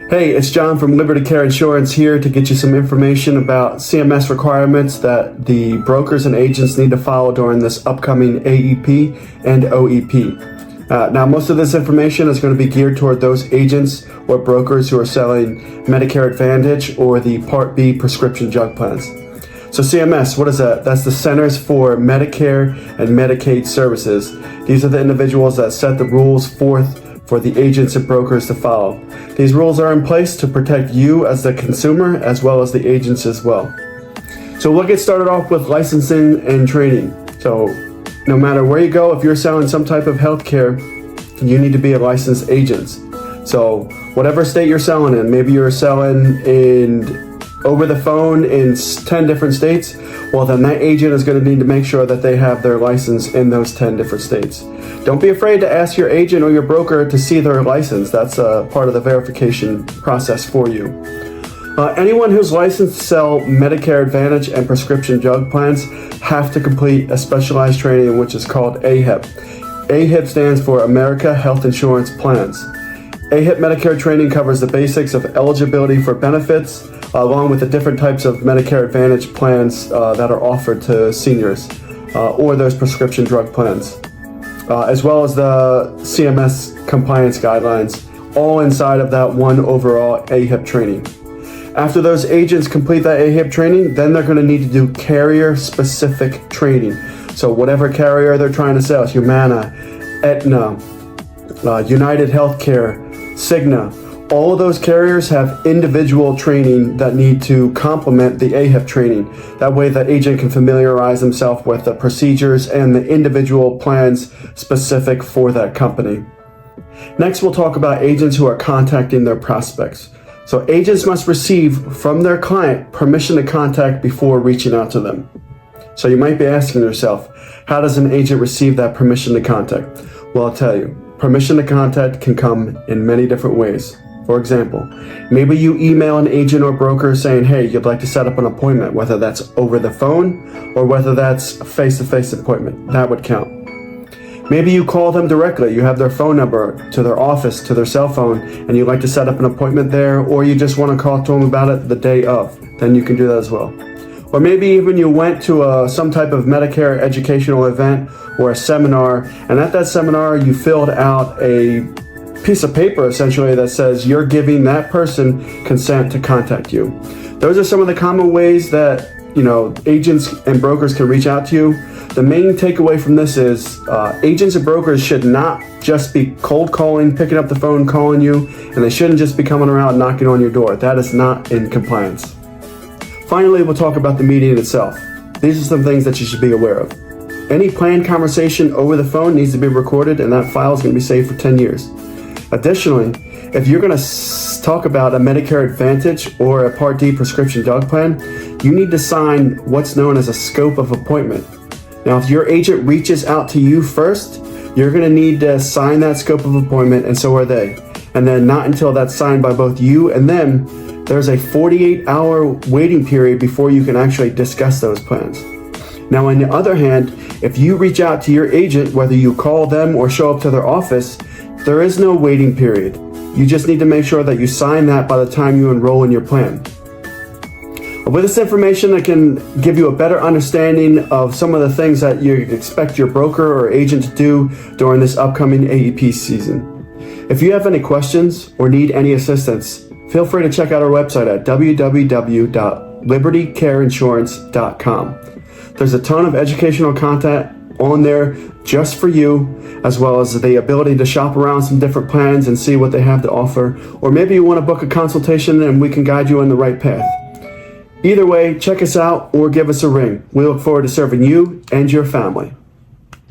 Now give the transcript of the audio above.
Hey, it's John from Liberty Care Insurance here to get you some information about CMS requirements that the brokers and agents need to follow during this upcoming AEP and OEP. Now, most of this information is going to be geared toward those agents or brokers who are selling Medicare Advantage or the Part B prescription drug plans. So CMS, what is that? That's the Centers for Medicare and Medicaid Services. These are the individuals that set the rules forth for the agents and brokers to follow. These rules are in place to protect you as the consumer as well as the agents as well. So we'll get started off with licensing and training. So no matter where you go, if you're selling some type of healthcare, you need to be a licensed agent. So whatever state you're selling in, maybe you're selling in over the phone in 10 different states, well then that agent is going to need to make sure that they have their license in those 10 different states. Don't be afraid to ask your agent or your broker to see their license. That's a part of the verification process for you. Anyone who's licensed to sell Medicare Advantage and prescription drug plans have to complete a specialized training which is called AEP. AEP stands for America Health Insurance Plans. AEP Medicare training covers the basics of eligibility for benefits, along with the different types of Medicare Advantage plans that are offered to seniors or those prescription drug plans, as well as the CMS compliance guidelines, all inside of that one overall AEP training. After those agents complete that AEP training, then they're going to need to do carrier-specific training. So whatever carrier they're trying to sell, Humana, Aetna, United Healthcare, Cigna, all of those carriers have individual training that need to complement the AEP training. That way the agent can familiarize himself with the procedures and the individual plans specific for that company. Next, we'll talk about agents who are contacting their prospects. So agents must receive from their client permission to contact before reaching out to them. So you might be asking yourself, how does an agent receive that permission to contact? Well, I'll tell you, permission to contact can come in many different ways. For example, maybe you email an agent or broker saying, hey, you'd like to set up an appointment, whether that's over the phone or whether that's a face-to-face appointment. That would count. Maybe you call them directly. You have their phone number to their office, to their cell phone, and you'd like to set up an appointment there, or you just want to call to them about it the day of. Then you can do that as well. Or maybe even you went to some type of Medicare educational event or a seminar, and at that seminar you filled out a piece of paper essentially that says you're giving that person consent to contact you. Those are some of the common ways that agents and brokers can reach out to you. The main takeaway from this is agents and brokers should not just be cold calling, picking up the phone, calling you, and they shouldn't just be coming around knocking on your door. That is not in compliance. Finally, we'll talk about the meeting itself. These are some things that you should be aware of. Any planned conversation over the phone needs to be recorded, and that file is going to be saved for 10 years. Additionally, if you're going to talk about a Medicare Advantage or a Part D prescription drug plan, you need to sign what's known as a scope of appointment. Now, if your agent reaches out to you first, you're going to need to sign that scope of appointment, and so are they. And then not until that's signed by both you and them, there's a 48-hour waiting period before you can actually discuss those plans. Now, on the other hand, if you reach out to your agent, whether you call them or show up to their office, there is no waiting period. You just need to make sure that you sign that by the time you enroll in your plan. With this information, I can give you a better understanding of some of the things that you expect your broker or agent to do during this upcoming AEP season. If you have any questions or need any assistance, feel free to check out our website at www.libertycareinsurance.com. There's a ton of educational content on there just for you, as well as the ability to shop around some different plans and see what they have to offer. Or maybe you want to book a consultation and we can guide you on the right path. Either way, check us out or give us a ring. We look forward to serving you and your family.